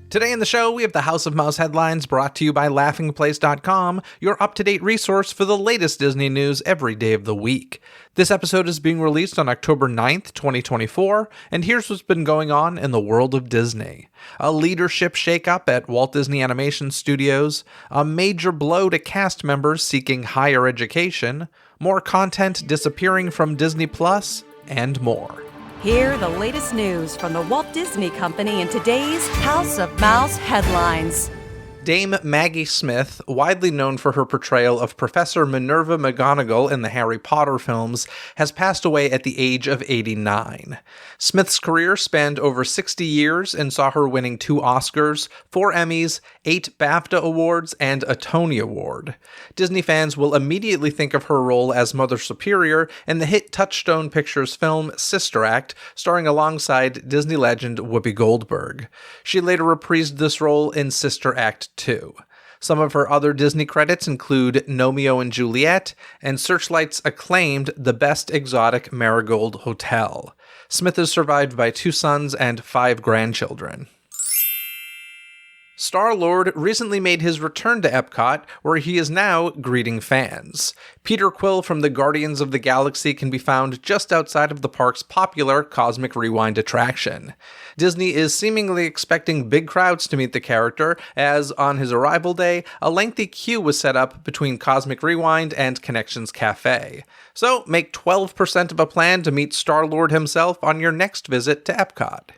Today in the show, we have the House of Mouse headlines brought to you by laughingplace.com, your up-to-date resource for the latest Disney news every day of the week. This episode is being released on October 9th, 2024, and here's what's been going on in the world of Disney. A leadership shakeup at Walt Disney Animation Studios, a major blow to cast members seeking higher education, more content disappearing from Disney Plus, and more. Hear the latest news from the Walt Disney Company in today's House of Mouse headlines. Dame Maggie Smith, widely known for her portrayal of Professor Minerva McGonagall in the Harry Potter films, has passed away at the age of 89. Smith's career spanned over 60 years and saw her winning 2 Oscars, 4 Emmys, 8 BAFTA awards, and a Tony Award. Disney fans will immediately think of her role as Mother Superior in the hit Touchstone Pictures film Sister Act, starring alongside Disney legend Whoopi Goldberg. She later reprised this role in Sister Act 2. Some of her other Disney credits include Romeo and Juliet and Searchlight's acclaimed The Best Exotic Marigold Hotel. Smith is survived by 2 sons and 5 grandchildren. Star-Lord recently made his return to Epcot, where he is now greeting fans. Peter Quill from the Guardians of the Galaxy can be found just outside of the park's popular Cosmic Rewind attraction. Disney is seemingly expecting big crowds to meet the character, as on his arrival day, a lengthy queue was set up between Cosmic Rewind and Connections Cafe. So make 12% of a plan to meet Star-Lord himself on your next visit to Epcot.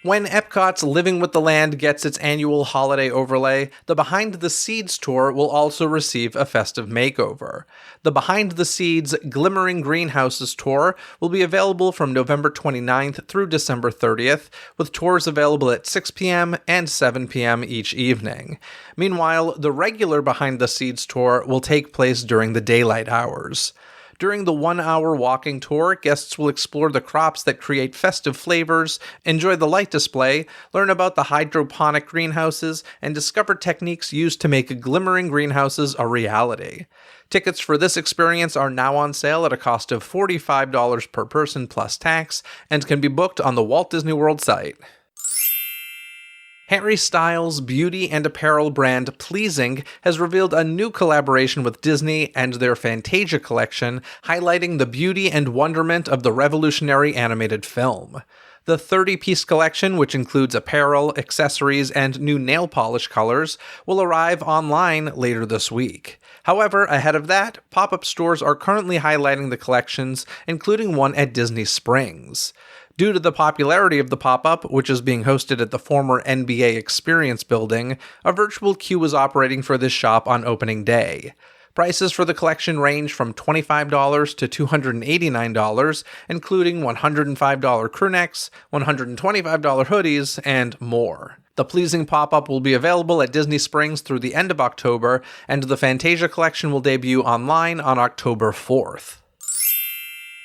When Epcot's Living with the Land gets its annual holiday overlay, the Behind the Seeds tour will also receive a festive makeover. The Behind the Seeds Glimmering Greenhouses tour will be available from November 29th through December 30th, with tours available at 6 p.m. and 7 p.m. each evening. Meanwhile, the regular Behind the Seeds tour will take place during the daylight hours. During the 1-hour walking tour, guests will explore the crops that create festive flavors, enjoy the light display, learn about the hydroponic greenhouses, and discover techniques used to make glimmering greenhouses a reality. Tickets for this experience are now on sale at a cost of $45 per person plus tax, and can be booked on the Walt Disney World site. Harry Styles' beauty and apparel brand Pleasing has revealed a new collaboration with Disney and their Fantasia collection, highlighting the beauty and wonderment of the revolutionary animated film. The 30-piece collection, which includes apparel, accessories, and new nail polish colors, will arrive online later this week. However, ahead of that, pop-up stores are currently highlighting the collections, including one at Disney Springs. Due to the popularity of the pop-up, which is being hosted at the former NBA Experience building, a virtual queue is operating for this shop on opening day. Prices for the collection range from $25 to $289, including $105 crewnecks, $125 hoodies, and more. The Pleasing pop-up will be available at Disney Springs through the end of October, and the Fantasia collection will debut online on October 4th.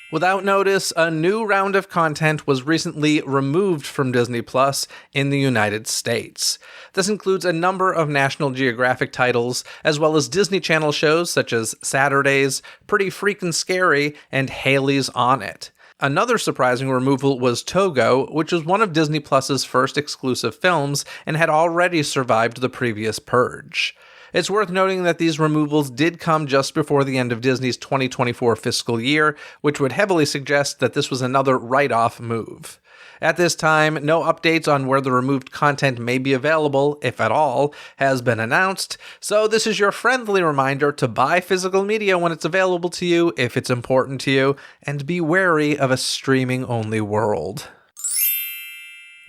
Without notice, a new round of content was recently removed from Disney Plus in the United States. This includes a number of National Geographic titles, as well as Disney Channel shows such as Saturdays, Pretty Freakin' Scary, and Haley's On It. Another surprising removal was Togo, which was one of Disney Plus's first exclusive films and had already survived the previous purge. It's worth noting that these removals did come just before the end of Disney's 2024 fiscal year, which would heavily suggest that this was another write-off move. At this time, no updates on where the removed content may be available, if at all, has been announced, so this is your friendly reminder to buy physical media when it's available to you if it's important to you, and be wary of a streaming-only world.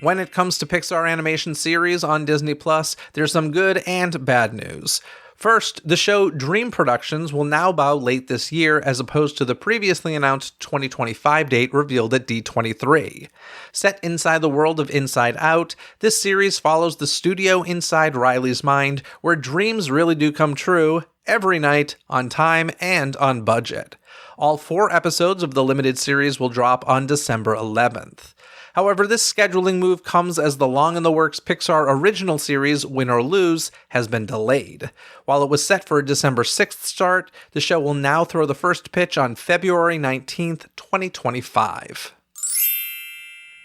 When it comes to Pixar animation series on Disney Plus, there's some good and bad news. First, the show Dream Productions will now bow late this year as opposed to the previously announced 2025 date revealed at D23. Set inside the world of Inside Out, this series follows the studio inside Riley's mind, where dreams really do come true, every night, on time, and on budget. All 4 episodes of the limited series will drop on December 11th. However, this scheduling move comes as the long-in-the-works Pixar original series, Win or Lose, has been delayed. While it was set for a December 6th start, the show will now throw the first pitch on February 19th, 2025.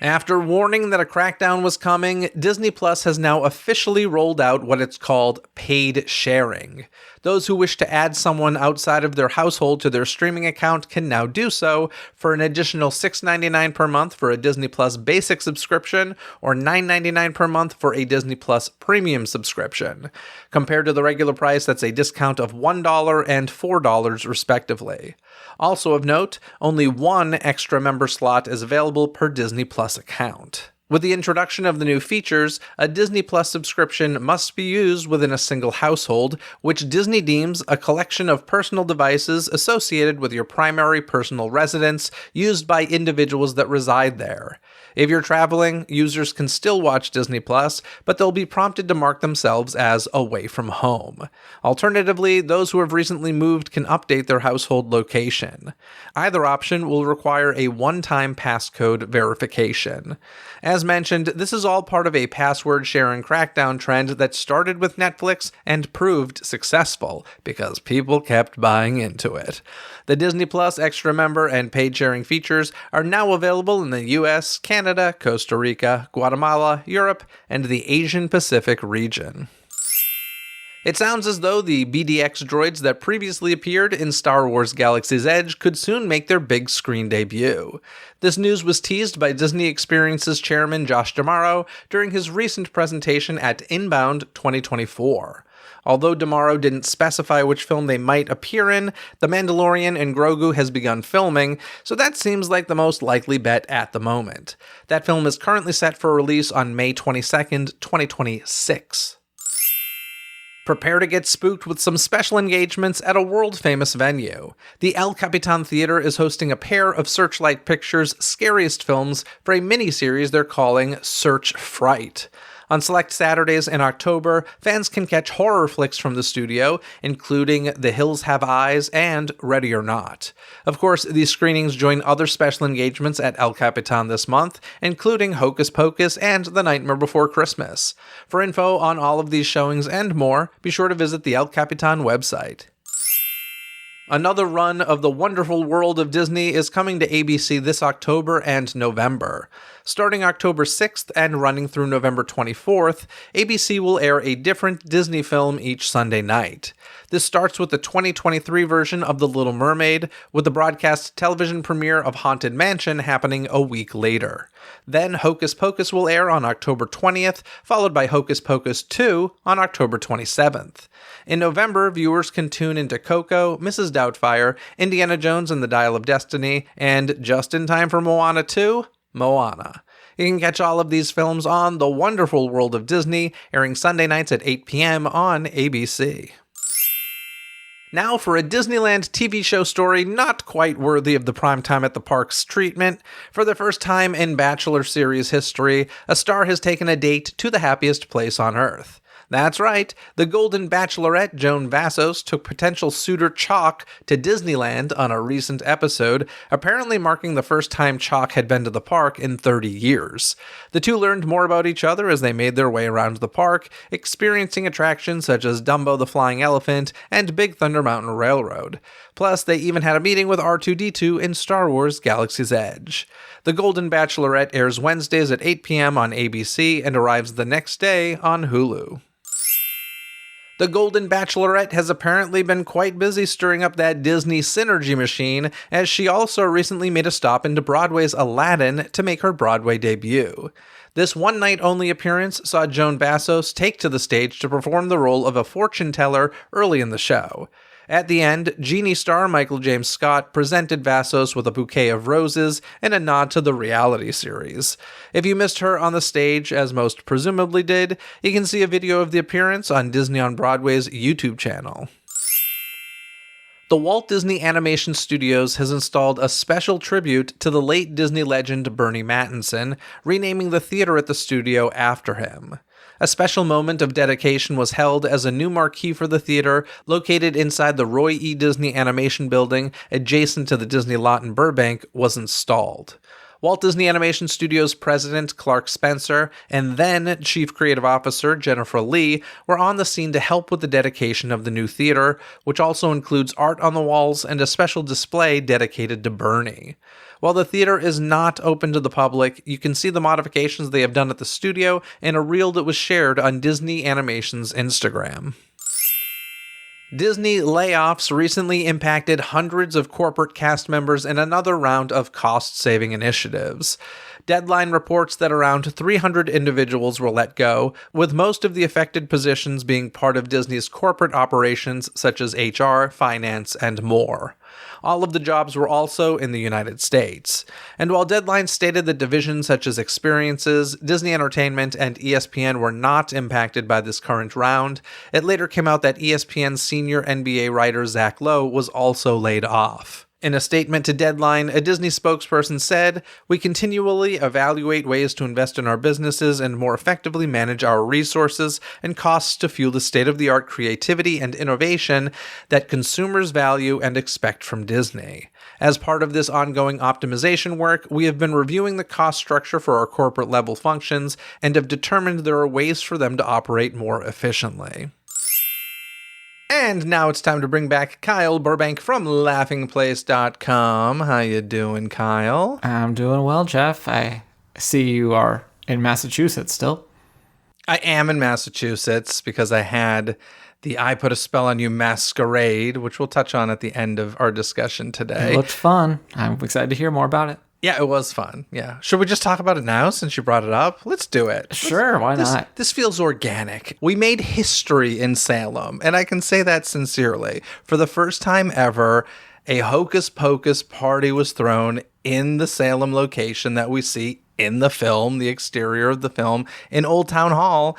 After warning that a crackdown was coming, Disney Plus has now officially rolled out what it's called paid sharing. Those who wish to add someone outside of their household to their streaming account can now do so for an additional $6.99 per month for a Disney Plus basic subscription or $9.99 per month for a Disney Plus premium subscription. Compared to the regular price, that's a discount of $1 and $4 respectively. Also of note, only one extra member slot is available per Disney Plus account. With the introduction of the new features, a Disney Plus subscription must be used within a single household, which Disney deems a collection of personal devices associated with your primary personal residence used by individuals that reside there. If you're traveling, users can still watch Disney Plus, but they'll be prompted to mark themselves as away from home. Alternatively, those who have recently moved can update their household location. Either option will require a one-time passcode verification. As mentioned, this is all part of a password-sharing crackdown trend that started with Netflix and proved successful because people kept buying into it. The Disney Plus extra member and paid sharing features are now available in the US, Canada, Costa Rica, Guatemala, Europe, and the Asian Pacific region. It sounds as though the BDX droids that previously appeared in Star Wars Galaxy's Edge could soon make their big screen debut. This news was teased by Disney Experiences chairman Josh D'Amaro during his recent presentation at Inbound 2024. Although D'Amaro didn't specify which film they might appear in, The Mandalorian and Grogu has begun filming, so that seems like the most likely bet at the moment. That film is currently set for release on May 22nd, 2026. Prepare to get spooked with some special engagements at a world-famous venue. The El Capitan Theater is hosting a pair of Searchlight Pictures' scariest films for a miniseries they're calling Search Fright. On select Saturdays in October, fans can catch horror flicks from the studio, including The Hills Have Eyes and Ready or Not. Of course, these screenings join other special engagements at El Capitan this month, including Hocus Pocus and The Nightmare Before Christmas. For info on all of these showings and more, be sure to visit the El Capitan website. Another run of The Wonderful World of Disney is coming to ABC this October and November. Starting October 6th and running through November 24th, ABC will air a different Disney film each Sunday night. This starts with the 2023 version of The Little Mermaid, with the broadcast television premiere of Haunted Mansion happening a week later. Then Hocus Pocus will air on October 20th, followed by Hocus Pocus 2 on October 27th. In November, viewers can tune into Coco, Mrs. Doubtfire, Indiana Jones and the Dial of Destiny, and just in time for Moana 2, Moana. You can catch all of these films on The Wonderful World of Disney, airing Sunday nights at 8 p.m. on ABC. Now for a Disneyland TV show story not quite worthy of the primetime at the parks treatment. For the first time in Bachelor series history, a star has taken a date to the happiest place on Earth. That's right, the Golden Bachelorette Joan Vassos took potential suitor Chalk to Disneyland on a recent episode, apparently marking the first time Chalk had been to the park in 30 years. The two learned more about each other as they made their way around the park, experiencing attractions such as Dumbo the Flying Elephant and Big Thunder Mountain Railroad. Plus, they even had a meeting with R2-D2 in Star Wars Galaxy's Edge. The Golden Bachelorette airs Wednesdays at 8 p.m. on ABC and arrives the next day on Hulu. The Golden Bachelorette has apparently been quite busy stirring up that Disney synergy machine, as she also recently made a stop into Broadway's Aladdin to make her Broadway debut. This one-night-only appearance saw Joan Vassos take to the stage to perform the role of a fortune teller early in the show. At the end, Genie star Michael James Scott presented Vassos with a bouquet of roses and a nod to the reality series. If you missed her on the stage, as most presumably did, you can see a video of the appearance on Disney on Broadway's YouTube channel. The Walt Disney Animation Studios has installed a special tribute to the late Disney legend Bernie Mattinson, renaming the theater at the studio after him. A special moment of dedication was held as a new marquee for the theater, located inside the Roy E. Disney Animation Building adjacent to the Disney lot in Burbank, was installed. Walt Disney Animation Studios president Clark Spencer and then Chief Creative Officer Jennifer Lee were on the scene to help with the dedication of the new theater, which also includes art on the walls and a special display dedicated to Bernie. While the theater is not open to the public, you can see the modifications they have done at the studio in a reel that was shared on Disney Animation's Instagram. Disney layoffs recently impacted hundreds of corporate cast members in another round of cost-saving initiatives. Deadline reports that around 300 individuals were let go, with most of the affected positions being part of Disney's corporate operations such as HR, finance, and more. All of the jobs were also in the United States. And while Deadline stated that divisions such as Experiences, Disney Entertainment, and ESPN were not impacted by this current round, it later came out that ESPN's senior NBA writer Zach Lowe was also laid off. In a statement to Deadline, a Disney spokesperson said, "We continually evaluate ways to invest in our businesses and more effectively manage our resources and costs to fuel the state-of-the-art creativity and innovation that consumers value and expect from Disney. As part of this ongoing optimization work, we have been reviewing the cost structure for our corporate-level functions and have determined there are ways for them to operate more efficiently." And now it's time to bring back Kyle Burbank from laughingplace.com. How you doing, Kyle? I'm doing well, Jeff. I see you are in Massachusetts still. I am in Massachusetts because I had the I Put a Spell on You masquerade, which we'll touch on at the end of our discussion today. It looked fun. I'm excited to hear more about it. Yeah, it was fun. Yeah. Should we just talk about it now since you brought it up? Let's do it. Sure, why not? This feels organic. We made history in Salem, and I can say that sincerely. For the first time ever, a Hocus Pocus party was thrown in the Salem location that we see in the film, the exterior of the film, in Old Town Hall,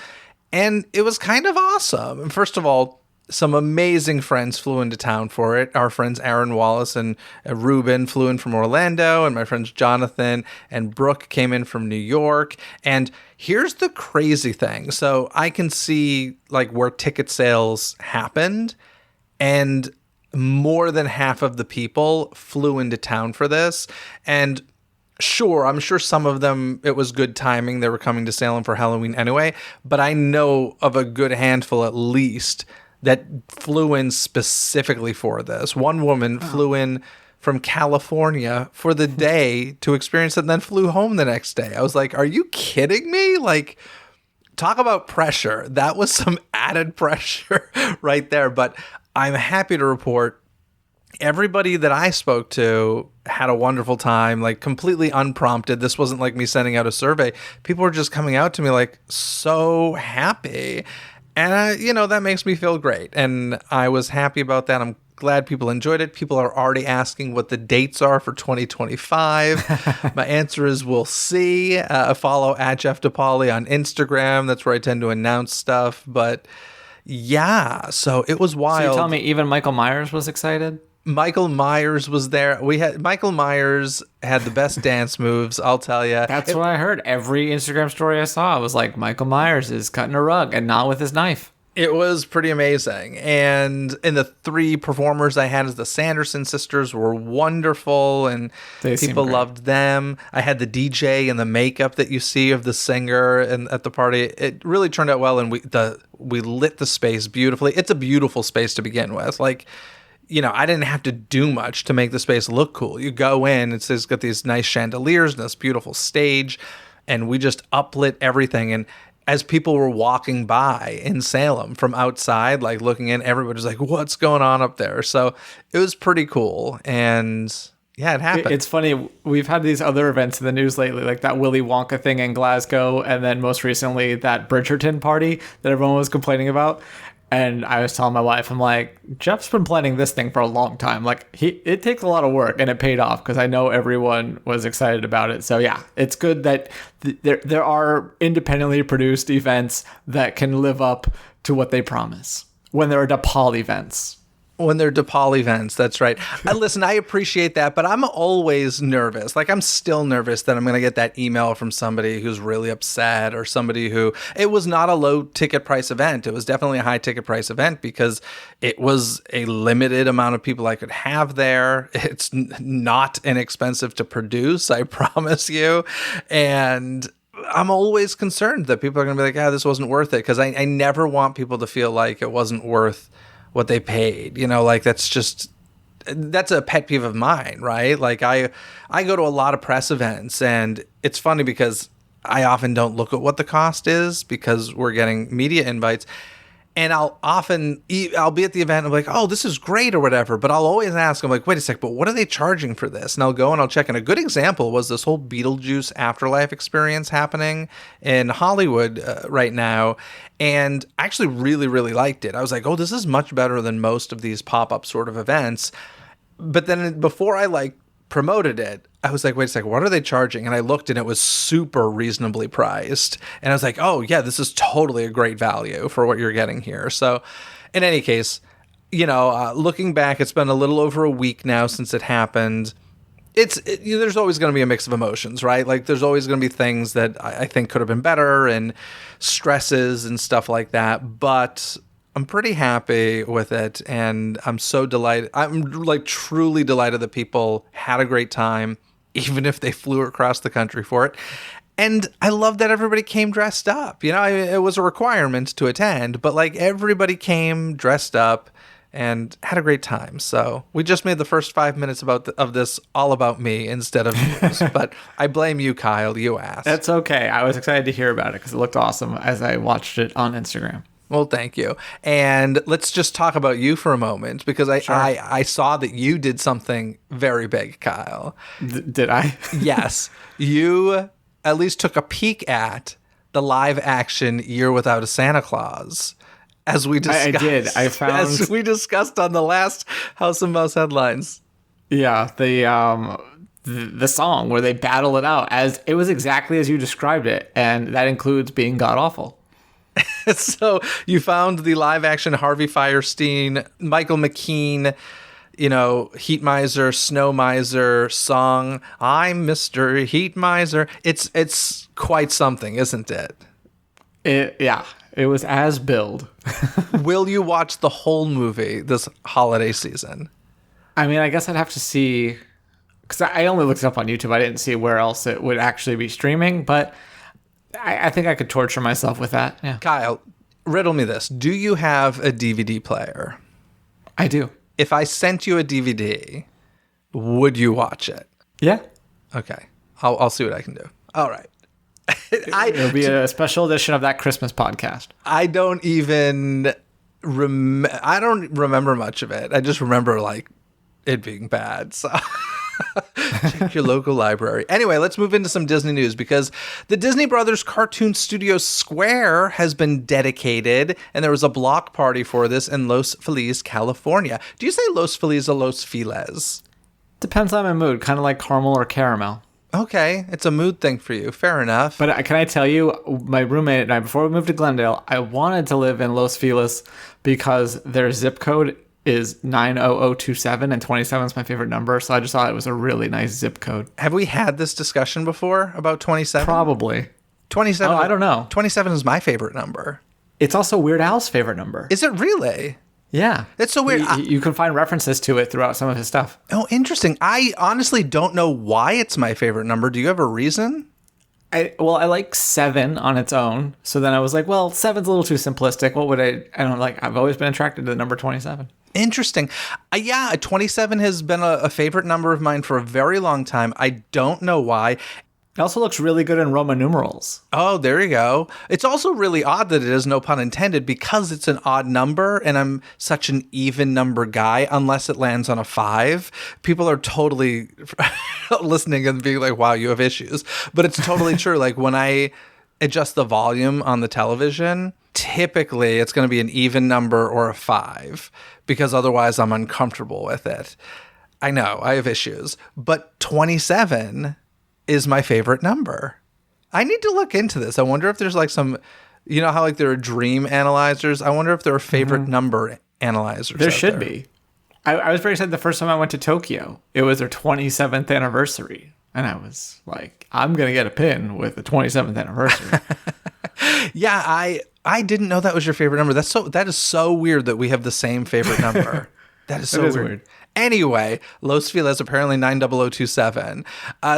and it was kind of awesome. First of all, some amazing friends flew into town for it. Our friends Aaron Wallace and Ruben flew in from Orlando, and my friends Jonathan and Brooke came in from New York. And here's the crazy thing. So I can see like where ticket sales happened, and more than half of the people flew into town for this. And sure, I'm sure some of them, it was good timing. They were coming to Salem for Halloween anyway. But I know of a good handful at least that flew in specifically for this. One woman flew in from California for the day to experience it and then flew home the next day. I was like, are you kidding me? Like, talk about pressure. That was some added pressure right there. But I'm happy to report everybody that I spoke to had a wonderful time, like completely unprompted. This wasn't like me sending out a survey. People were just coming out to me like so happy. And, that makes me feel great. And I was happy about that. I'm glad people enjoyed it. People are already asking what the dates are for 2025. My answer is we'll see. Follow at Jeff DePauli on Instagram. That's where I tend to announce stuff. But yeah, so it was wild. So you tell me even Michael Myers was excited? Michael Myers was there. Michael Myers had the best dance moves, I'll tell you. That's what I heard. Every Instagram story I saw was like, Michael Myers is cutting a rug and not with his knife. It was pretty amazing. And the three performers I had as the Sanderson sisters were wonderful, and people loved them. I had the DJ and the makeup that you see of the singer and at the party. It really turned out well, and we lit the space beautifully. It's a beautiful space to begin with. Like, I didn't have to do much to make the space look cool. You go in, it's got these nice chandeliers and this beautiful stage, and we just uplit everything. And as people were walking by in Salem from outside, like looking in, everybody's like, what's going on up there? So it was pretty cool. And yeah, it happened. It's funny. We've had these other events in the news lately, like that Willy Wonka thing in Glasgow, and then most recently that Bridgerton party that everyone was complaining about. And I was telling my wife, I'm like, Jeff's been planning this thing for a long time. Like, it takes a lot of work, and it paid off because I know everyone was excited about it. So yeah, it's good that there are independently produced events that can live up to what they promise when there are DePaul events. When they're DePaul events, that's right. Listen, I appreciate that, but I'm always nervous. Like, I'm still nervous that I'm going to get that email from somebody who's really upset, or somebody who, it was not a low ticket price event. It was definitely a high ticket price event because it was a limited amount of people I could have there. It's not inexpensive to produce, I promise you. And I'm always concerned that people are going to be like, this wasn't worth it. Because I never want people to feel like it wasn't worth what they paid, like that's a pet peeve of mine, right? Like I go to a lot of press events, and it's funny because I often don't look at what the cost is because we're getting media invites. And I'll be at the event and I'm like, oh, this is great or whatever. But I'll always ask, I'm like, wait a sec, but what are they charging for this? And I'll go and I'll check. And a good example was this whole Beetlejuice Afterlife experience happening in Hollywood right now. And I actually really, really liked it. I was like, oh, this is much better than most of these pop-up sort of events. But then before I promoted it, I was like, wait a second, what are they charging? And I looked and it was super reasonably priced. And I was like, oh yeah, this is totally a great value for what you're getting here. So in any case, looking back, it's been a little over a week now since it happened. There's always going to be a mix of emotions, right? Like there's always going to be things that I think could have been better and stresses and stuff like that. But I'm pretty happy with it, and I'm so delighted. I'm truly delighted that people had a great time, even if they flew across the country for it. And I love that everybody came dressed up. It was a requirement to attend, but everybody came dressed up and had a great time. So we just made the first 5 minutes of this all about me instead of news. But I blame you, Kyle. You asked. That's okay. I was excited to hear about it because it looked awesome as I watched it on Instagram. Well, thank you. And let's just talk about you for a moment, because I saw that you did something very big, Kyle. Did I? Yes. You at least took a peek at the live action Year Without a Santa Claus. As we discussed. I did. As we discussed on the last House of Mouse headlines. Yeah, the song where they battle it out, as it was exactly as you described it, and that includes being god-awful. So you found the live-action Harvey Fierstein, Michael McKean, Heat Miser, Snow Miser song. I'm Mr. Heat Miser. It's quite something, isn't it? Yeah. It was as billed. Will you watch the whole movie this holiday season? I mean, I guess I'd have to see, because I only looked it up on YouTube. I didn't see where else it would actually be streaming, but I think I could torture myself with that. Yeah. Kyle, riddle me this. Do you have a DVD player? I do. If I sent you a DVD, would you watch it? Yeah. Okay. I'll see what I can do. All right. It'll be a special edition of that Christmas podcast. I don't even I don't remember much of it. I just remember it being bad. So check your local library. Anyway, let's move into some Disney news, because the Disney Brothers Cartoon Studio Square has been dedicated, and there was a block party for this in Los Feliz, California. Do you say Los Feliz or Los Feliz? Depends on my mood, kind of like caramel or caramel. Okay, it's a mood thing for you. Fair enough. But can I tell you, my roommate and I, before we moved to Glendale, I wanted to live in Los Feliz because their zip code is 90027, and 27 is my favorite number. So I just thought it was a really nice zip code. Have we had this discussion before about 27? Probably. 27? Oh, I don't know. 27 is my favorite number. It's also Weird Al's favorite number. Is it really? Yeah. It's so weird. You can find references to it throughout some of his stuff. Oh, interesting. I honestly don't know why it's my favorite number. Do you have a reason? I like 7 on its own. So then I was like, well, 7's a little too simplistic. What would I don't like. I've always been attracted to the number 27. Interesting. Yeah, 27 has been a favorite number of mine for a very long time. I don't know why. It also looks really good in Roman numerals. Oh, there you go. It's also really odd that it is, no pun intended, because it's an odd number, and I'm such an even number guy, unless it lands on a 5. People are totally listening and being like, wow, you have issues. But it's totally true. Like when I adjust the volume on the television, typically it's going to be an even number or a 5, because otherwise I'm uncomfortable with it. I know, I have issues. But 27 is my favorite number. I need to look into this. I wonder if there's some, how there are dream analyzers. I wonder if there are favorite number analyzers. There should be. I was very excited the first time I went to Tokyo. It was their 27th anniversary. And I was like, I'm going to get a pin with the 27th anniversary. Yeah, I didn't know that was your favorite number. That is so weird that we have the same favorite number. That is so weird. Anyway, Los Feliz, apparently 90027.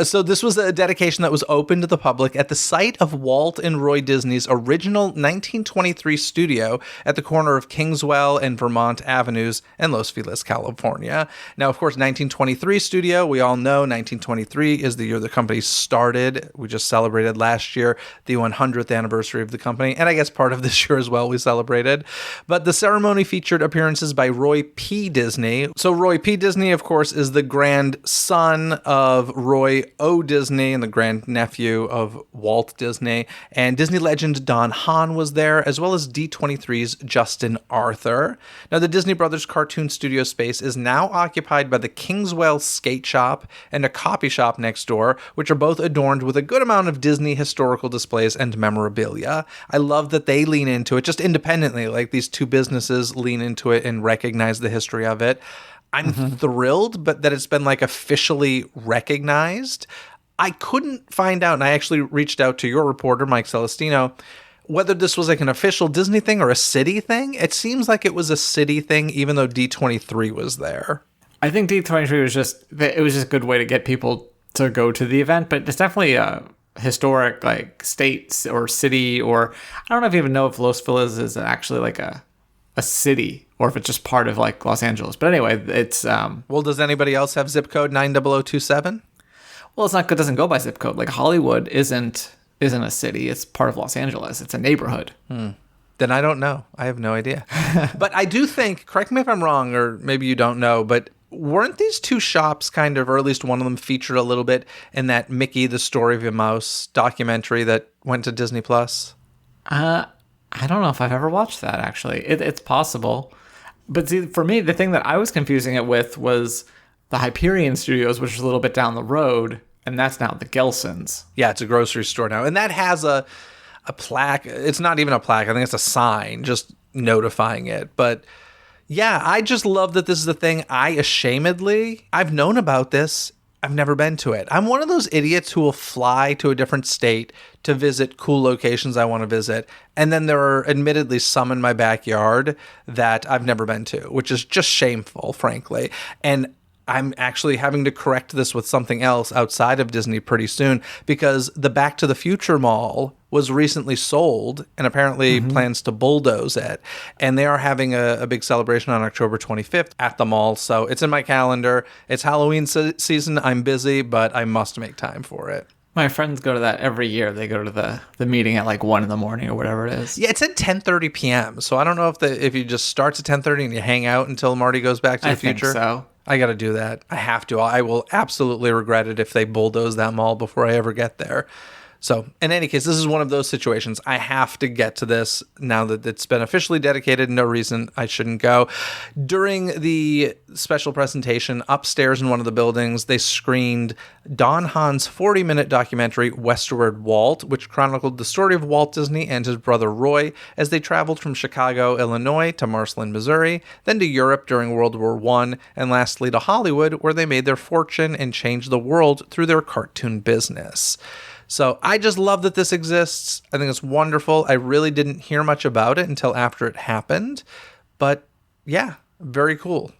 So this was a dedication that was open to the public at the site of Walt and Roy Disney's original 1923 studio at the corner of Kingswell and Vermont Avenues in Los Feliz, California. Now, of course, 1923 studio, we all know 1923 is the year the company started. We just celebrated last year the 100th anniversary of the company, and I guess part of this year as well we celebrated. But the ceremony featured appearances by Roy P. Disney. So Roy P. Disney, of course, is the grandson of Roy O. Disney and the grandnephew of Walt Disney. And Disney legend Don Hahn was there, as well as D23's Justin Arthur. Now, the Disney Brothers cartoon studio space is now occupied by the Kingswell Skate Shop and a copy shop next door, which are both adorned with a good amount of Disney historical displays and memorabilia. I love that they lean into it just independently, like these two businesses lean into it and recognize the history of it. I'm thrilled, but that it's been like officially recognized. I couldn't find out, and I actually reached out to your reporter, Mike Celestino, whether this was like an official Disney thing or a city thing. It seems like it was a city thing, even though D23 was there. I think D23 was just a good way to get people to go to the event, but it's definitely a historic like state or city, or I don't even know if Los Feliz is actually like a city or if it's just part of like Los Angeles. But anyway, it's well, does anybody else have zip code 90027? Well, it doesn't go by zip code. Like Hollywood isn't a city. It's part of Los Angeles. It's a neighborhood. Then I don't know. I have no idea. But I do think, correct me if I'm wrong, or maybe you don't know, but weren't these two shops kind of, or at least one of them featured a little bit in that Mickey, the Story of a Mouse documentary that went to Disney Plus? I don't know if I've ever watched that, actually. It's possible. But see, for me, the thing that I was confusing it with was the Hyperion Studios, which is a little bit down the road, and that's now the Gelsons. Yeah, it's a grocery store now. And that has a plaque. It's not even a plaque. I think it's a sign just notifying it. But yeah, I just love that this is a thing. I've known about this. I've never been to it. I'm one of those idiots who will fly to a different state to visit cool locations I want to visit. And then there are admittedly some in my backyard that I've never been to, which is just shameful, frankly. And I'm actually having to correct this with something else outside of Disney pretty soon, because the Back to the Future Mall was recently sold and apparently plans to bulldoze it. And they are having a big celebration on October 25th at the mall. So it's in my calendar. It's Halloween season. I'm busy, but I must make time for it. My friends go to that every year. They go to the meeting at like 1 a.m. or whatever it is. Yeah, it's at 10:30 p.m. So I don't know if you just starts at 10:30 and you hang out until Marty goes back to the future. I think so. I got to do that. I have to. I will absolutely regret it if they bulldoze that mall before I ever get there. So in any case, this is one of those situations. I have to get to this now that it's been officially dedicated. No reason I shouldn't go. During the special presentation upstairs in one of the buildings, they screened Don Hahn's 40-minute documentary, Westward Walt, which chronicled the story of Walt Disney and his brother Roy as they traveled from Chicago, Illinois to Marceline, Missouri, then to Europe during World War I, and lastly to Hollywood, where they made their fortune and changed the world through their cartoon business. So I just love that this exists. I think it's wonderful. I really didn't hear much about it until after it happened. But yeah, very cool.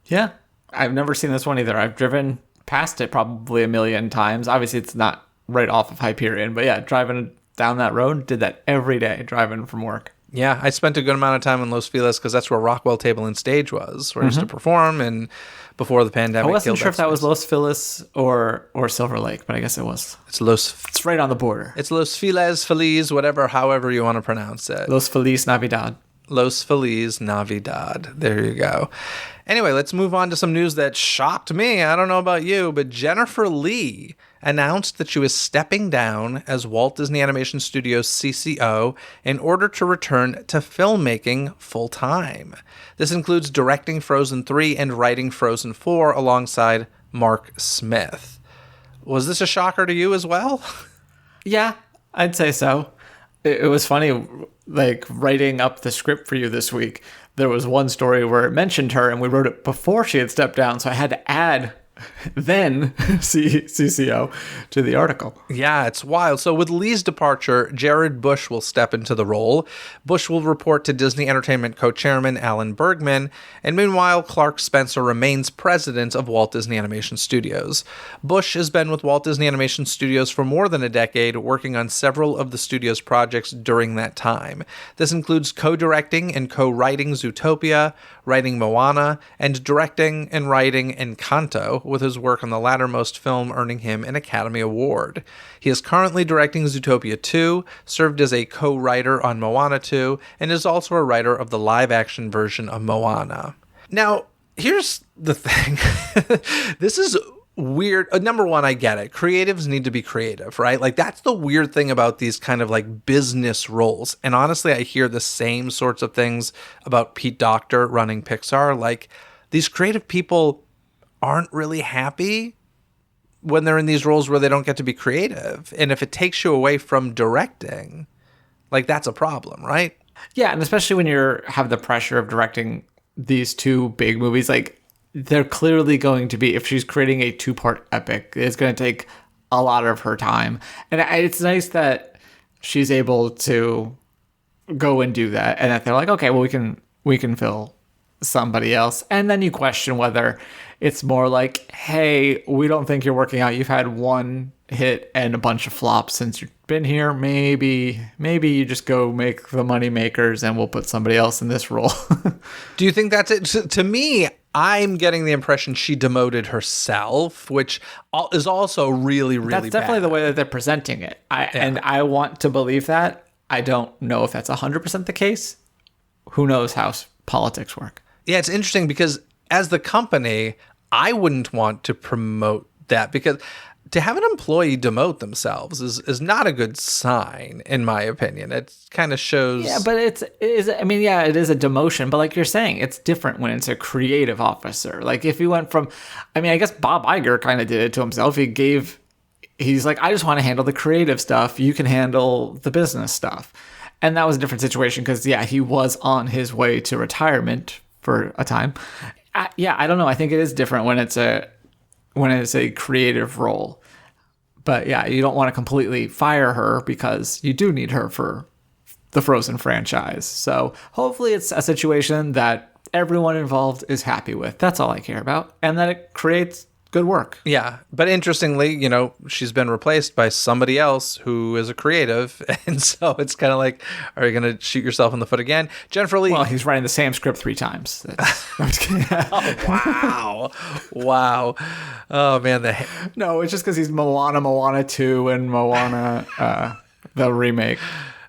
Yeah. I've never seen this one either. I've driven past it probably a million times. Obviously, it's not right off of Hyperion. But yeah, driving down that road, did that every day driving from work. Yeah, I spent a good amount of time in Los Feliz because that's where Rockwell Table and Stage was, where I used to perform, and before the pandemic. I wasn't sure if that was Los Feliz or Silver Lake, but I guess it was. It's right on the border. It's Los Feliz, however you want to pronounce it. Los Feliz Navidad. Los Feliz Navidad. There you go. Anyway, let's move on to some news that shocked me. I don't know about you, but Jennifer Lee announced that she was stepping down as Walt Disney Animation Studios CCO in order to return to filmmaking full-time. This includes directing Frozen 3 and writing Frozen 4 alongside Mark Smith. Was this a shocker to you as well? Yeah, I'd say so. It was funny, like, writing up the script for you this week. there was one story where it mentioned her, and we wrote it before she had stepped down, so I had to add then CCO to the article. Yeah, it's wild. So with Lee's departure, Jared Bush will step into the role. Bush will report to Disney Entertainment co-chairman Alan Bergman, and meanwhile, Clark Spencer remains president of Walt Disney Animation Studios. Bush has been with Walt Disney Animation Studios for more than a decade, working on several of the studio's projects during that time. This includes co-directing and co-writing Zootopia, writing Moana, and directing and writing Encanto, with his work on the lattermost film earning him an Academy Award. He is currently directing Zootopia 2, served as a co-writer on Moana 2, and is also a writer of the live-action version of Moana. Now, here's the thing. This is weird. Number one, I get it. Creatives need to be creative, right? Like, that's the weird thing about these kind of like business roles. And honestly, I hear the same sorts of things about Pete Docter running Pixar. Like, these creative people aren't really happy when they're in these roles where they don't get to be creative. And if it takes you away from directing, like, that's a problem, right? Yeah, and especially when you have the pressure of directing these two big movies, like, they're clearly going to be, if she's creating a 2-part epic, it's going to take a lot of her time. And it's nice that she's able to go and do that, and that they're like, okay, well, we can fill somebody else. And then you question whether it's more like, hey, we don't think you're working out. You've had one hit and a bunch of flops since you've been here. Maybe you just go make the money makers and we'll put somebody else in this role. Do you think that's it? To me, I'm getting the impression she demoted herself, which is also really, really bad. That's definitely the way that they're presenting it. And I want to believe that. I don't know if that's 100% the case. Who knows how politics work? Yeah, it's interesting because as the company, I wouldn't want to promote that, because to have an employee demote themselves is not a good sign, in my opinion. It kind of shows... Yeah, but it is a demotion, but like you're saying, it's different when it's a creative officer. Like, if he went from... I mean, I guess Bob Iger kind of did it to himself. He's like, I just want to handle the creative stuff. You can handle the business stuff. And that was a different situation because, yeah, he was on his way to retirement for a time. I don't know. I think it is different when it's a creative role. But yeah, you don't want to completely fire her because you do need her for the Frozen franchise. So hopefully it's a situation that everyone involved is happy with. That's all I care about. And that it creates good work. Yeah. But interestingly, she's been replaced by somebody else who is a creative. And so it's kind of like, are you going to shoot yourself in the foot again? Jennifer Lee. Well, he's writing the same script 3 times. I'm just kidding. Oh, wow. Oh, man. No, it's just because he's Moana 2, and Moana, the remake.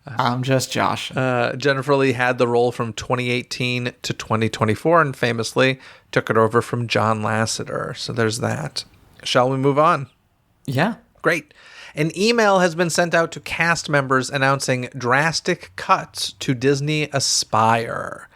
I'm just Josh. Jennifer Lee had the role from 2018 to 2024 and famously took it over from John Lasseter. So there's that. Shall we move on? Yeah. Great. An email has been sent out to cast members announcing drastic cuts to Disney Aspire.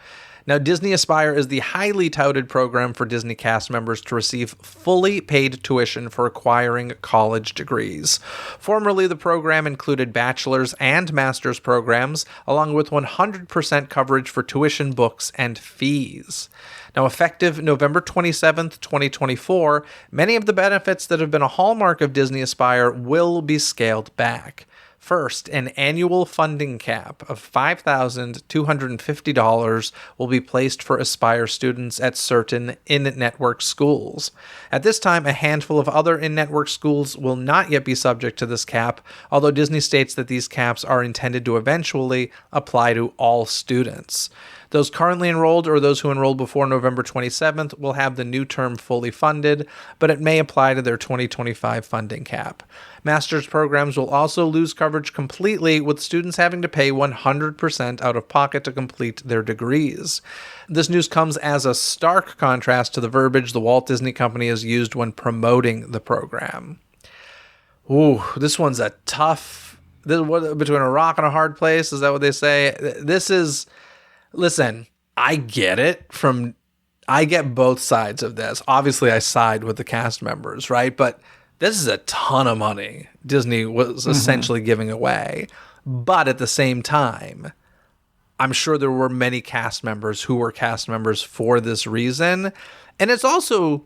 Now, Disney Aspire is the highly touted program for Disney cast members to receive fully paid tuition for acquiring college degrees. Formerly, the program included bachelor's and master's programs, along with 100% coverage for tuition, books, and fees. Now, effective November 27th, 2024, many of the benefits that have been a hallmark of Disney Aspire will be scaled back. First, an annual funding cap of $5,250 will be placed for Aspire students at certain in-network schools. At this time, a handful of other in-network schools will not yet be subject to this cap, although Disney states that these caps are intended to eventually apply to all students. Those currently enrolled or those who enrolled before November 27th will have the new term fully funded, but it may apply to their 2025 funding cap. Master's programs will also lose coverage completely, with students having to pay 100% out of pocket to complete their degrees. This news comes as a stark contrast to the verbiage the Walt Disney Company has used when promoting the program. Ooh, this one's a tough... between a rock and a hard place, is that what they say? This is... Listen, I get it. I get both sides of this. Obviously, I side with the cast members, right? But this is a ton of money Disney was essentially giving away. But at the same time, I'm sure there were many cast members who were cast members for this reason. And it's also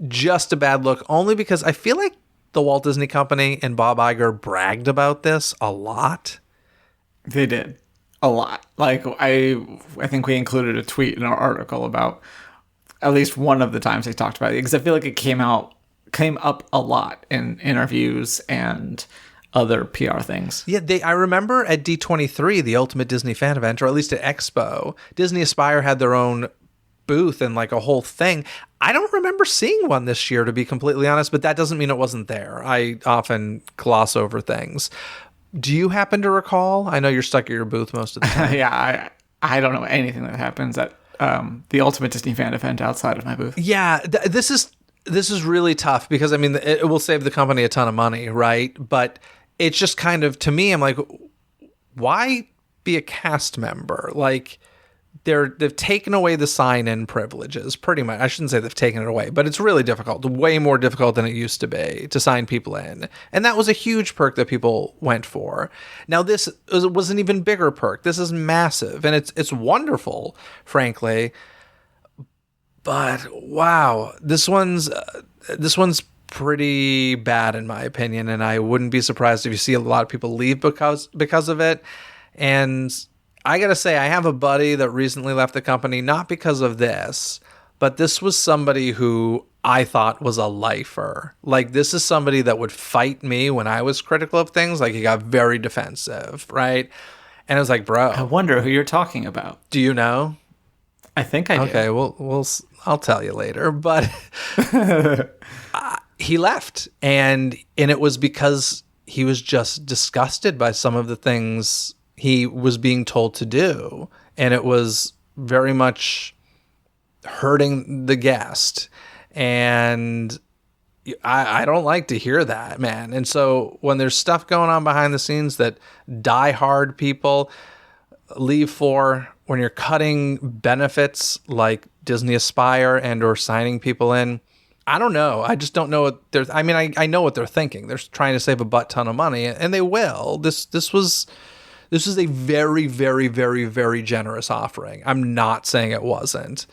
just a bad look only because I feel like the Walt Disney Company and Bob Iger bragged about this a lot. They did a lot. Like I think we included a tweet in our article about at least one of the times they talked about it, because I feel like it came up a lot in interviews and other PR things. Yeah, I remember at D23, the Ultimate Disney Fan Event, or at least at Expo, Disney Aspire had their own booth and like a whole thing. I don't remember seeing one this year, to be completely honest, but that doesn't mean it wasn't there. I often gloss over things. Do you happen to recall? I know you're stuck at your booth most of the time. Yeah, I don't know anything that happens at the Ultimate Disney Fan Event outside of my booth. Yeah, this is really tough because, I mean, it will save the company a ton of money, right? But it's just kind of, to me, I'm like, why be a cast member? Like, they've taken away the sign-in privileges, pretty much. I shouldn't say they've taken it away, but it's really difficult, way more difficult than it used to be to sign people in. And that was a huge perk that people went for. Now, this was an even bigger perk. This is massive, and it's wonderful, frankly. But wow, this one's pretty bad in my opinion, and I wouldn't be surprised if you see a lot of people leave because of it. And I gotta say, I have a buddy that recently left the company, not because of this, but this was somebody who I thought was a lifer. Like, this is somebody that would fight me when I was critical of things. Like, he got very defensive, right? And I was like, bro, I wonder who you're talking about. do you know? I think I do. Okay, well, I'll tell you later. But he left, and it was because he was just disgusted by some of the things he was being told to do, and it was very much hurting the guest. And I don't like to hear that, man. And so when there's stuff going on behind the scenes that die-hard people leave for, when you're cutting benefits like Disney Aspire and or signing people in, I don't know. I just don't know what they're. I mean, I know what they're thinking. They're trying to save a butt ton of money, and they will. This was a very, very, very, very generous offering. I'm not saying it wasn't,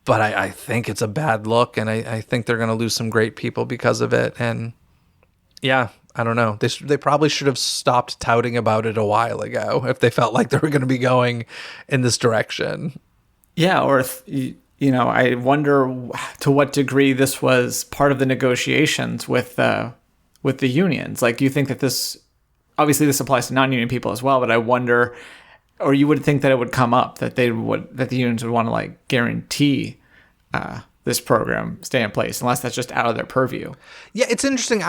but I think it's a bad look, and I think they're going to lose some great people because of it. And yeah, I don't know. They probably should have stopped touting about it a while ago if they felt like they were going to be going in this direction. Yeah, or if, I wonder to what degree this was part of the negotiations with the unions. Like, you think that this, obviously this applies to non-union people as well, but I wonder, or you would think that it would come up that the unions would want to like guarantee this program stay in place, unless that's just out of their purview. Yeah, it's interesting.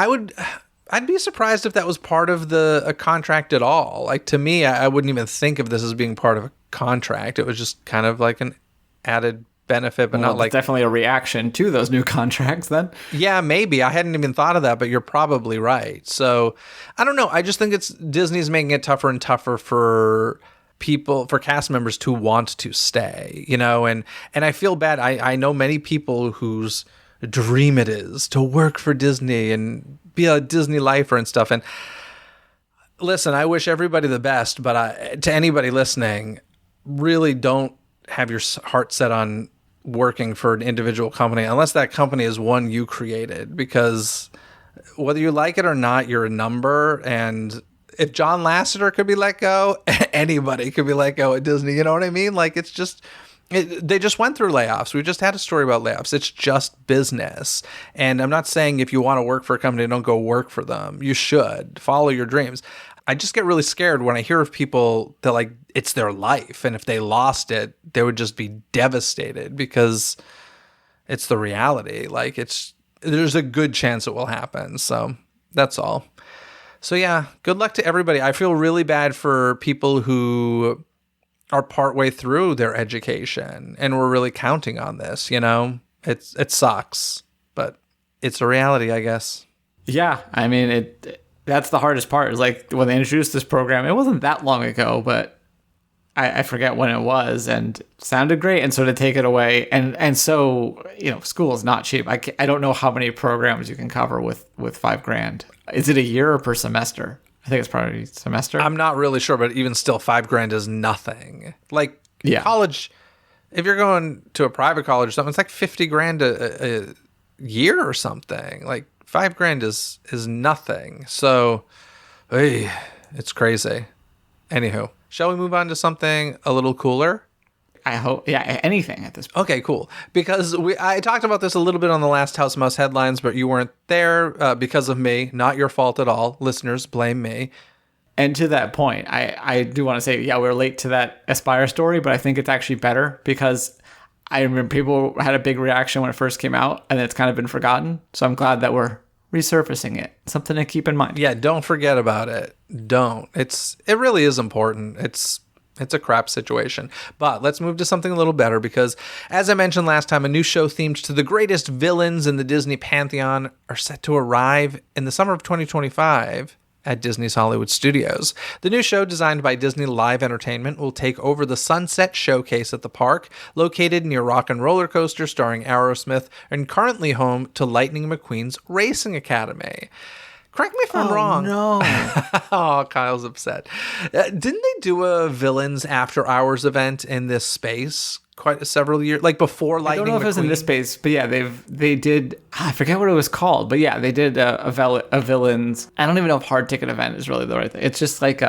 I'd be surprised if that was part of a contract at all. Like, to me, I wouldn't even think of this as being part of a contract. It was just kind of like an added benefit, but not like definitely a reaction to those new contracts then. Yeah, maybe. I hadn't even thought of that, but you're probably right. So I don't know. I just think Disney's making it tougher and tougher for people, for cast members to want to stay, and I feel bad. I know many people whose dream it is to work for Disney and be a Disney lifer and stuff. And listen, I wish everybody the best, but to anybody listening, really don't have your heart set on working for an individual company unless that company is one you created, because whether you like it or not, you're a number. And if John Lasseter could be let go, anybody could be let go at Disney. You know what I mean? Like, it's just, they just went through layoffs. We just had a story about layoffs. It's just business. And I'm not saying if you want to work for a company, don't go work for them. You should follow your dreams. I just get really scared when I hear of people that, like, it's their life, and if they lost it, they would just be devastated, because it's the reality. Like, there's a good chance it will happen. So that's all. So yeah, good luck to everybody. I feel really bad for people who are partway through their education and we're really counting on this. It sucks, but it's a reality, I guess. Yeah, I mean, that's the hardest part. Is like when they introduced this program, it wasn't that long ago, but I forget when it was, and it sounded great. And so to take it away, and so, school is not cheap. I don't know how many programs you can cover with $5,000. Is it a year or per semester? I think it's probably semester. I'm not really sure, but even still, $5,000 is nothing. Like Yeah. college, if you're going to a private college or something, it's like $50,000 a year or something. Like $5,000 is nothing. So, hey, it's crazy. Anywho, shall we move on to something a little cooler? I hope, yeah, anything at this point. Okay, cool. Because I talked about this a little bit on the last House Mouse headlines, but you weren't there because of me. Not your fault at all. Listeners, blame me. And to that point, I do want to say, yeah, we're late to that Aspire story, but I think it's actually better because I remember people had a big reaction when it first came out, and it's kind of been forgotten. So I'm glad that we're resurfacing it. Something to keep in mind. Yeah, don't forget about it. Don't. It really is important. It's a crap situation. But let's move to something a little better because, as I mentioned last time, a new show themed to the greatest villains in the Disney pantheon are set to arrive in the summer of 2025 at Disney's Hollywood Studios. The new show, designed by Disney Live Entertainment, will take over the Sunset Showcase at the park, located near Rock and Roller Coaster starring Aerosmith, and currently home to Lightning McQueen's Racing Academy. Correct me if I'm wrong. No. Oh, Kyle's upset. Didn't they do a Villains After Hours event in this space quite several years, like before Lightning McQueen? I don't know if it was in this space, but yeah, they did. I forget what it was called, but yeah, they did a villains. I don't even know if hard ticket event is really the right thing. It's just like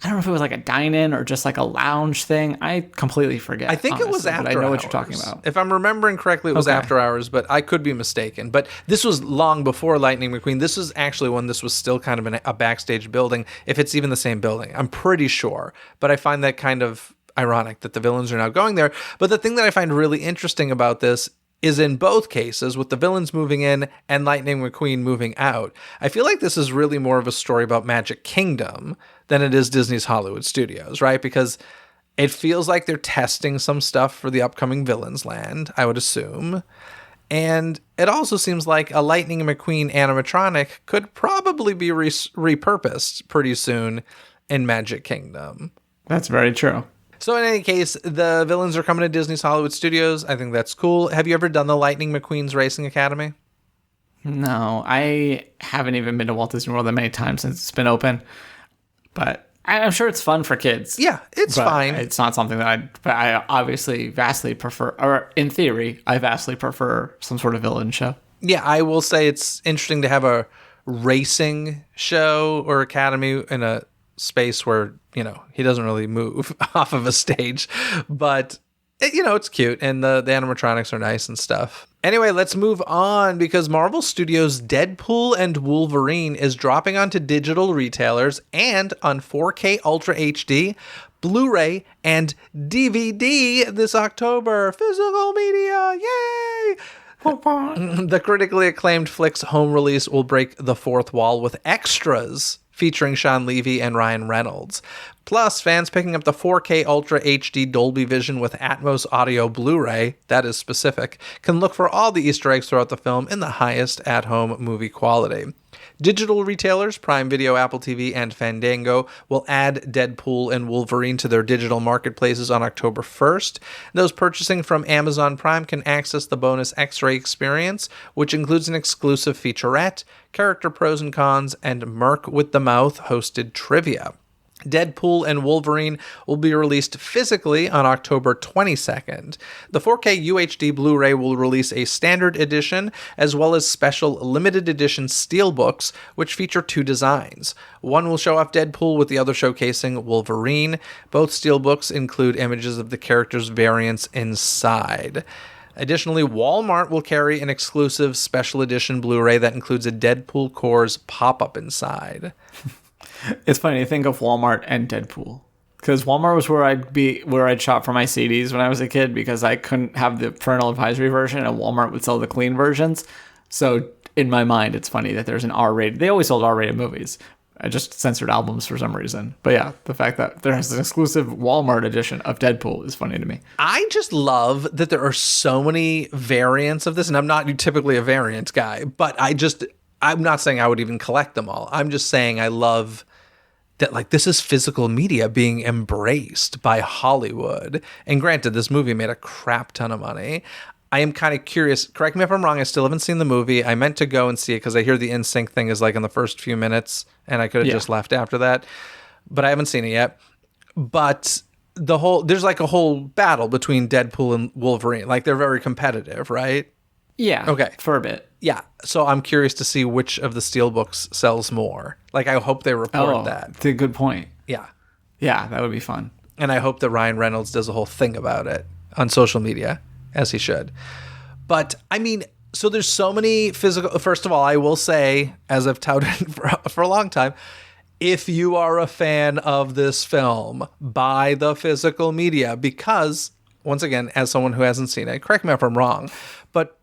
I don't know if it was like a dine-in or just like a lounge thing. I completely forget. I think it was honestly, after but I know hours. what you're talking about. If I'm remembering correctly, it was Okay. after hours, but I could be mistaken. But this was long before Lightning McQueen. This is actually when this was still kind of a backstage building, if it's even the same building. I'm pretty sure. But I find that kind of ironic that the villains are now going there. But the thing that I find really interesting about this is in both cases, with the villains moving in and Lightning McQueen moving out, I feel like this is really more of a story about Magic Kingdom than it is Disney's Hollywood Studios, right? Because it feels like they're testing some stuff for the upcoming Villains Land, I would assume. And it also seems like a Lightning McQueen animatronic could probably be repurposed pretty soon in Magic Kingdom. That's very true. So in any case, the villains are coming to Disney's Hollywood Studios. I think that's cool. Have you ever done the Lightning McQueen's Racing Academy? No, I haven't even been to Walt Disney World that many times since it's been open. But I'm sure it's fun for kids. Yeah, it's but fine. It's not something that I obviously vastly prefer, or in theory, I vastly prefer some sort of villain show. Yeah, I will say it's interesting to have a racing show or academy in a space where, you know, he doesn't really move off of a stage, but it's cute, and the animatronics are nice and stuff. Anyway, let's move on because Marvel Studios' Deadpool and Wolverine is dropping onto digital retailers and on 4K Ultra HD, Blu-ray, and DVD this October. Physical media, yay! The critically acclaimed flick's home release will break the fourth wall with extras featuring Sean Levy and Ryan Reynolds. Plus, fans picking up the 4K Ultra HD Dolby Vision with Atmos Audio Blu-ray, that is specific, can look for all the Easter eggs throughout the film in the highest at-home movie quality. Digital retailers, Prime Video, Apple TV, and Fandango, will add Deadpool and Wolverine to their digital marketplaces on October 1st. Those purchasing from Amazon Prime can access the bonus X-Ray experience, which includes an exclusive featurette, character pros and cons, and Merc with the Mouth hosted trivia. Deadpool and Wolverine will be released physically on October 22nd. The 4K UHD Blu-ray will release a standard edition as well as special limited edition steelbooks, which feature two designs. One will show off Deadpool with the other showcasing Wolverine. Both steelbooks include images of the characters' variants inside. Additionally, Walmart will carry an exclusive special edition Blu-ray that includes a Deadpool Cores pop-up inside. It's funny to think of Walmart and Deadpool, because Walmart was where I'd shop for my CDs when I was a kid, because I couldn't have the parental advisory version and Walmart would sell the clean versions. So in my mind, it's funny that there's an R-rated. They always sold R-rated movies. I just censored albums for some reason. But yeah, the fact that there's an exclusive Walmart edition of Deadpool is funny to me. I just love that there are so many variants of this, and I'm not typically a variant guy, but I'm not saying I would even collect them all. I'm just saying I love that, like, this is physical media being embraced by Hollywood. And granted, this movie made a crap ton of money. I am kind of curious. Correct me if I'm wrong. I still haven't seen the movie. I meant to go and see it because I hear the NSYNC thing is like in the first few minutes, and I could have just left after that. But I haven't seen it yet. But there's like a whole battle between Deadpool and Wolverine. Like they're very competitive, right? Yeah. Okay. For a bit. Yeah. So I'm curious to see which of the steelbooks sells more. Like I hope they report that. That's a good point. Yeah. Yeah, that would be fun. And I hope that Ryan Reynolds does a whole thing about it on social media, as he should. But I mean, so there's so many physical. First of all, I will say, as I've touted for a long time, if you are a fan of this film, buy the physical media because, once again, as someone who hasn't seen it, correct me if I'm wrong, but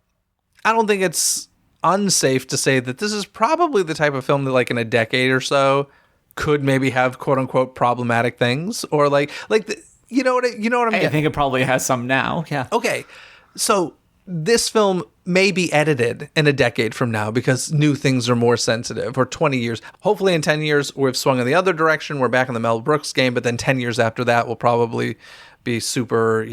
I don't think it's unsafe to say that this is probably the type of film that, like, in a decade or so, could maybe have quote unquote problematic things, or you know what I'm getting. I think it probably has some now. Yeah. Okay, so this film may be edited in a decade from now because new things are more sensitive, or 20 years. Hopefully in 10 years, we've swung in the other direction. We're back in the Mel Brooks game, but then 10 years after that, we'll probably be super,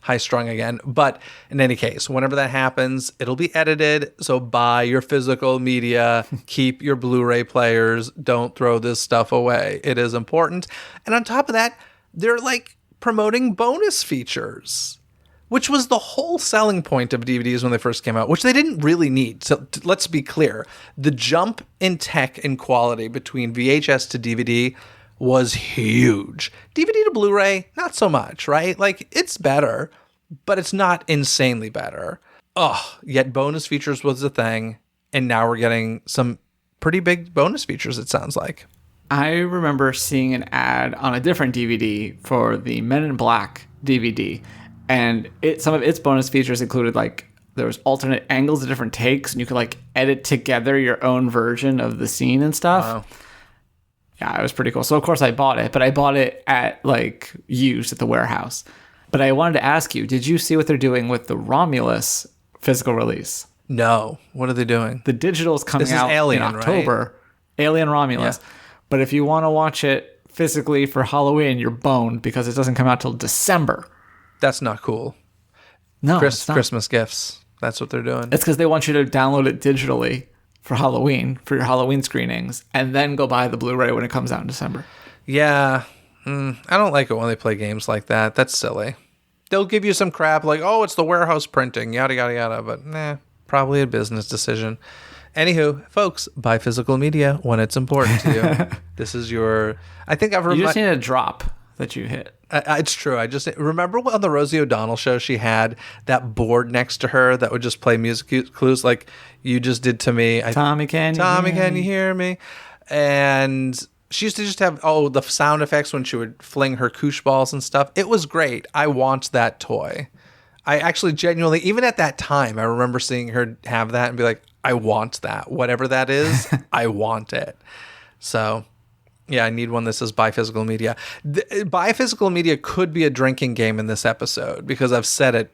high strung again. But in any case, whenever that happens, it'll be edited. So buy your physical media, keep your Blu-ray players. Don't throw this stuff away. It is important. And on top of that, they're like promoting bonus features, which was the whole selling point of DVDs when they first came out, which they didn't really need. So let's be clear. The jump in tech and quality between VHS to DVD was huge. DVD to Blu-ray, not so much, right? Like, it's better, but it's not insanely better. Yet bonus features was the thing, and now we're getting some pretty big bonus features, it sounds like. I remember seeing an ad on a different DVD for the Men in Black DVD, and some of its bonus features included, like, there was alternate angles of different takes, and you could, like, edit together your own version of the scene and stuff. Wow. Yeah, it was pretty cool. So, of course, I bought it, but I bought it at, like, used at the warehouse. But I wanted to ask you, did you see what they're doing with the Romulus physical release? No. What are they doing? The digital is coming This is out Alien, in October. Right? Alien Romulus. Yeah. But if you want to watch it physically for Halloween, you're boned because it doesn't come out till December. That's not cool. No, it's not. Christmas gifts. That's what they're doing. It's because they want you to download it digitally for Halloween, for your Halloween screenings, and then go buy the Blu-ray when it comes out in December. Yeah. I don't like it when they play games like that. That's silly. They'll give you some crap like, oh, it's the warehouse printing, yada, yada, yada. But probably a business decision. Anywho, folks, buy physical media when it's important to you. This is I think I've... You just need a drop that you hit. It's true. I just remember on the Rosie O'Donnell show, she had that board next to her that would just play music clues like you just did to me. Tommy, can you hear me? And she used to just have the sound effects when she would fling her koosh balls and stuff. It was great. I want that toy. I actually genuinely, even at that time, I remember seeing her have that and be like, I want that. Whatever that is, I want it. So... yeah, I need one that says buy physical media. Buy physical media could be a drinking game in this episode because I've said it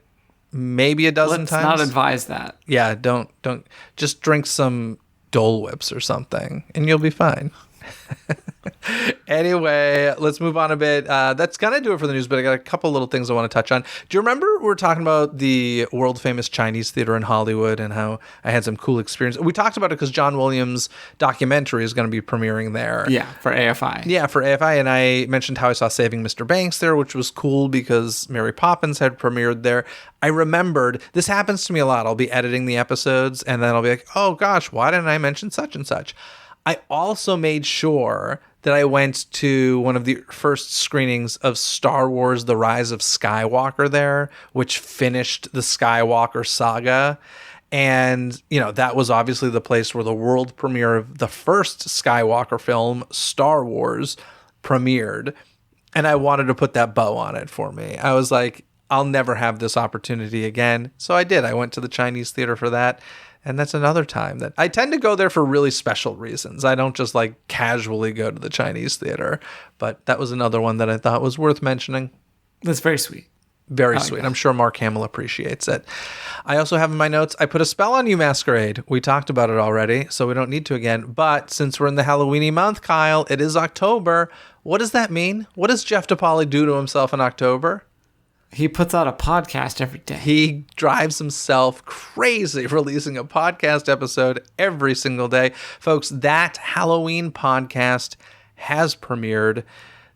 maybe a dozen times. Let's not advise that. Yeah, don't. Just drink some Dole Whips or something and you'll be fine. Anyway, let's move on a bit. That's going to do it for the news, but I got a couple little things I want to touch on. Do you remember we were talking about the world-famous Chinese theater in Hollywood and how I had some cool experience? We talked about it because John Williams' documentary is going to be premiering there. Yeah, for AFI. Yeah, for AFI, and I mentioned how I saw Saving Mr. Banks there, which was cool because Mary Poppins had premiered there. I remembered, this happens to me a lot. I'll be editing the episodes, and then I'll be like, oh gosh, why didn't I mention such and such? I also made sure that I went to one of the first screenings of Star Wars: The Rise of Skywalker there, which finished the Skywalker saga. And, that was obviously the place where the world premiere of the first Skywalker film, Star Wars, premiered. And I wanted to put that bow on it for me. I was like, I'll never have this opportunity again. So I did. I went to the Chinese theater for that. And that's another time that I tend to go there for really special reasons. I don't just like casually go to the Chinese theater, but that was another one that I thought was worth mentioning. That's very sweet. Very sweet. I'm sure Mark Hamill appreciates it. I also have in my notes, I put a spell on you, Masquerade. We talked about it already, so we don't need to again. But since we're in the Halloweeny month, Kyle, it is October. What does that mean? What does Jeff DePauli do to himself in October? He puts out a podcast every day. He drives himself crazy releasing a podcast episode every single day. Folks, that Halloween podcast has premiered.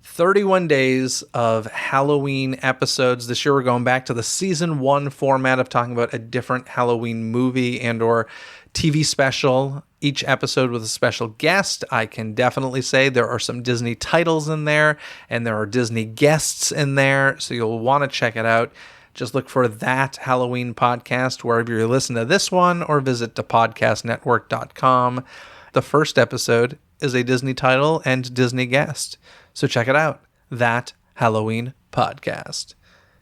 31 days of Halloween episodes. This year we're going back to the season 1 format of talking about a different Halloween movie and or TV special. Each episode with a special guest. I can definitely say there are some Disney titles in there and there are Disney guests in there, so you'll want to check it out. Just look for that Halloween podcast wherever you listen to this one or visit thepodcastnetwork.com. The first episode is a Disney title and Disney guest. So check it out. That Halloween podcast.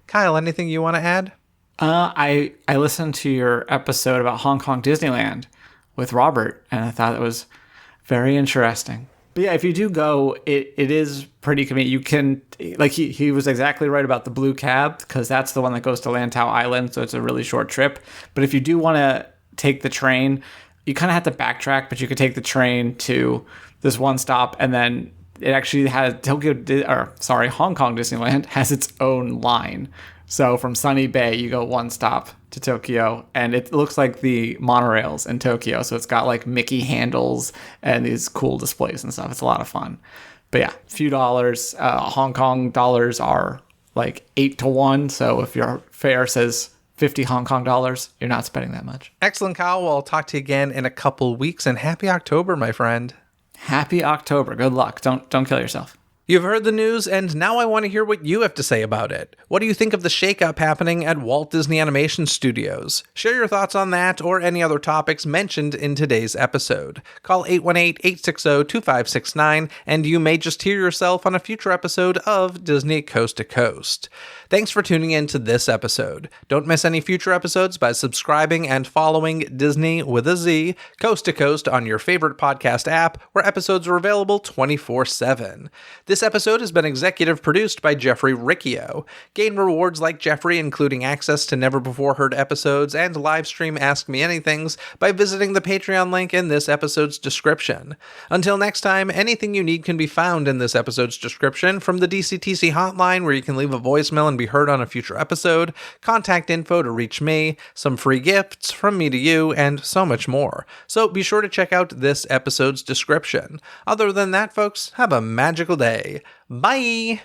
Kyle, anything you want to add? I listened to your episode about Hong Kong Disneyland with Robert, and I thought it was very interesting. But yeah, if you do go, it is pretty convenient. You can, like, he was exactly right about the blue cab, because that's the one that goes to Lantau Island, so it's a really short trip. But if you do want to take the train, you kind of have to backtrack, but you could take the train to this one stop, and then it actually has Hong Kong Disneyland has its own line. So from Sunny Bay, you go one stop to Tokyo, and it looks like the monorails in Tokyo. So it's got like Mickey handles and these cool displays and stuff. It's a lot of fun. But yeah, a few dollars. Hong Kong dollars are like 8 to 1. So if your fare says 50 Hong Kong dollars, you're not spending that much. Excellent, Kyle. Well, I'll talk to you again in a couple weeks, and happy October, my friend. Happy October. Good luck. Don't kill yourself. You've heard the news, and now I want to hear what you have to say about it. What do you think of the shakeup happening at Walt Disney Animation Studios? Share your thoughts on that or any other topics mentioned in today's episode. Call 818-860-2569, and you may just hear yourself on a future episode of Disney Coast to Coast. Thanks for tuning in to this episode. Don't miss any future episodes by subscribing and following Disney with a Z, Coast to Coast on your favorite podcast app, where episodes are available 24/7. This episode has been executive produced by Jeffrey Riccio. Gain rewards like Jeffrey, including access to never-before-heard episodes and live stream Ask Me Anythings, by visiting the Patreon link in this episode's description. Until next time, anything you need can be found in this episode's description, from the DCTC hotline where you can leave a voicemail and be heard on a future episode, contact info to reach me, some free gifts from me to you, and so much more. So be sure to check out this episode's description. Other than that, folks, have a magical day. Bye!